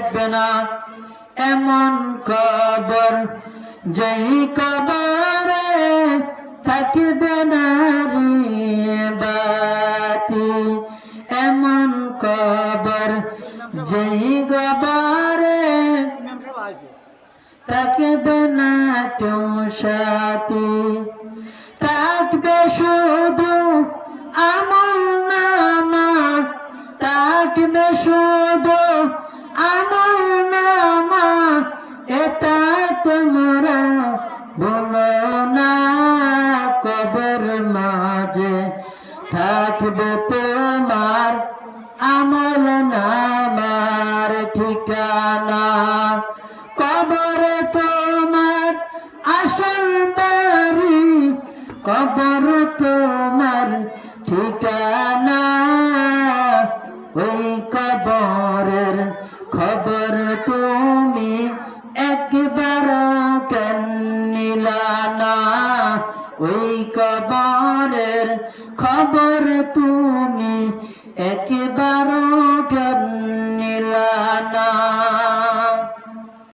থাকবে না এমন কবর, যেই কবরে থাকবে না রে বাতি। এমন কবর যেই কবরে থাকবে না কেউ সাথী। থাকবে শুধু আমল নামা, থাকবে শুধু আমল নামা, এটা তোমরা বলো না। কবর মাঝে থাকবে তোমার আমল নামার ঠিকানা। কবরে তোমার আসল বাড়ি, কবর তোমার ঠিকানা। ওই কবরের খবর তুমি একবার কেন নিলা না? ওই কবরের খবর তুমি একবার